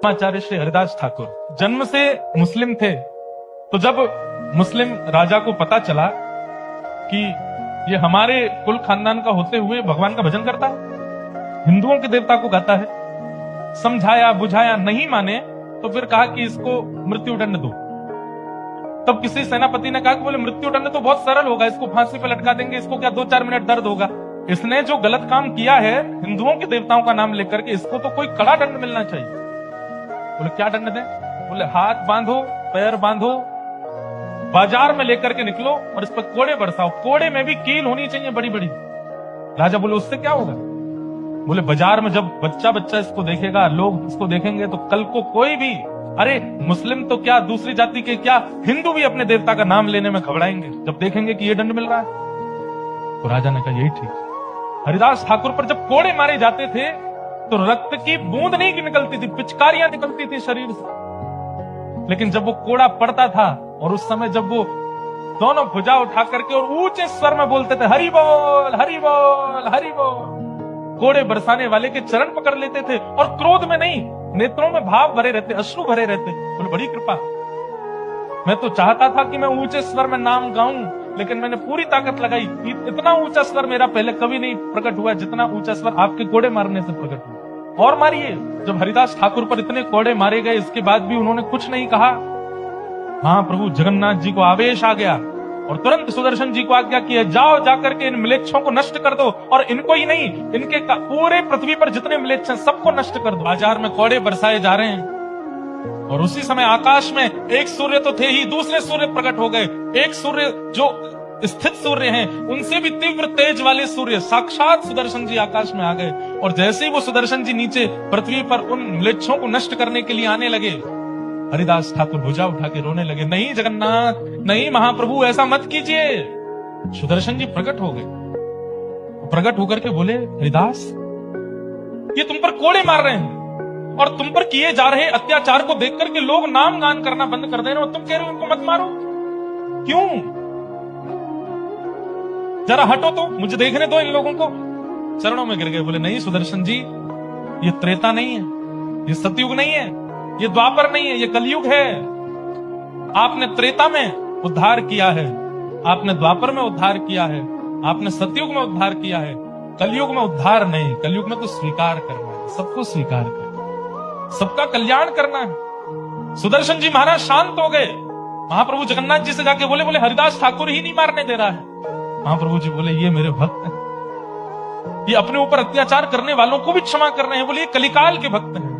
आचार्य श्री हरिदास ठाकुर जन्म से मुस्लिम थे। तो जब मुस्लिम राजा को पता चला कि ये हमारे कुल खानदान का होते हुए भगवान का भजन करता है, हिंदुओं के देवता को गाता है, समझाया बुझाया, नहीं माने तो फिर कहा कि इसको मृत्यु दंड दो। तब किसी सेनापति ने कहा कि बोले मृत्यु दंड तो बहुत सरल होगा, इसको फांसी पे लटका देंगे, इसको क्या 2-4 मिनट दर्द होगा। इसने जो गलत काम किया है हिंदुओं के देवताओं का नाम लेकर के, इसको तो कोई कड़ा दंड मिलना चाहिए। बोले क्या दंड दें? बोले हाथ बांधो, पैर बांधो, बाजार में लेकर के निकलो और इस पर कोड़े बरसाओ, कोड़े में भी कील होनी चाहिए बड़ी बड़ी। राजा बोले उससे क्या होगा? बोले बाजार में जब बच्चा बच्चा इसको देखेगा, लोग इसको देखेंगे तो कल को कोई भी, अरे मुस्लिम तो क्या दूसरी जाति के क्या, हिंदू भी अपने देवता का नाम लेने में घबराएंगे जब देखेंगे कि ये दंड मिल रहा है। तो राजा ने कहा यही ठीक। हरिदास ठाकुर पर जब कोड़े मारे जाते थे तो रक्त की बूंद नहीं निकलती थी, पिचकारियां निकलती थी शरीर से। लेकिन जब वो कोड़ा पड़ता था और उस समय जब वो दोनों भुजा उठा करके और ऊंचे स्वर में बोलते थे हरि बोल हरि बोल हरि बोल, कोड़े बरसाने वाले के चरण पकड़ लेते थे और क्रोध में नहीं, नेत्रों में भाव भरे रहते, अश्रु भरे रहते। बोले बड़ी कृपा। मैं तो चाहता था कि मैं ऊंचे स्वर में नाम गाऊं, लेकिन मैंने पूरी ताकत लगाई, इतना ऊंचा स्वर मेरा पहले कभी नहीं प्रकट हुआ जितना ऊंचा स्वर आपके कोड़े मारने से प्रकट हुआ। और मारिए। जब हरिदास ठाकुर पर इतने कोड़े मारे गए, इसके बाद भी उन्होंने कुछ नहीं कहा। महाप्रभु जगन्नाथ जी को आवेश आ गया और तुरंत सुदर्शन जी को आज्ञा की है, जाओ जाकर के इन म्लेच्छों को नष्ट कर दो, और इनको ही नहीं, इनके पूरे पृथ्वी पर जितने म्लेच्छ हैं सबको नष्ट कर दो। बाजार में कोड़े बरसाए जा रहे हैं और उसी समय आकाश में एक सूर्य तो थे ही, दूसरे सूर्य प्रकट हो गए। एक सूर्य जो स्थित सूर्य हैं, उनसे भी तीव्र तेज वाले सूर्य साक्षात सुदर्शन जी आकाश में आ गए। और जैसे ही वो सुदर्शन जी नीचे पृथ्वी पर उन म्लेच्छों को नष्ट करने के लिए आने लगे, हरिदास ठाकुर भुजा उठा के रोने लगे, नहीं जगन्नाथ, नहीं महाप्रभु, ऐसा मत कीजिए। सुदर्शन जी प्रकट हो गए। प्रकट होकर के बोले हरिदास, ये तुम पर कोड़े मार रहे हैं और तुम पर किए जा रहे अत्याचार को देख करके लोग नाम गान करना बंद कर दे रहे हो, तुम कह रहे हो उनको मत मारो, क्यों? जरा हटो तो, मुझे देखने दो इन लोगों को। चरणों में गिर गए। बोले नहीं सुदर्शन जी, ये त्रेता नहीं है, ये सतयुग नहीं है, ये द्वापर नहीं है, ये कलयुग है। आपने त्रेता में उद्धार किया है, आपने द्वापर में उद्धार किया है, आपने सतयुग में उद्धार किया है, कलयुग में उद्धार नहीं। कलयुग में तो स्वीकार करना है, सबको स्वीकार करना, सबका कल्याण करना है। सुदर्शन जी महाराज शांत हो गए। महाप्रभु जगन्नाथ जी से जाके बोले हरिदास ठाकुर ही नहीं मारने दे रहा है। महाप्रभु जी बोले ये मेरे भक्त हैं, ये अपने ऊपर अत्याचार करने वालों को भी क्षमा कर रहे हैं, बोले ये कलिकाल के भक्त हैं।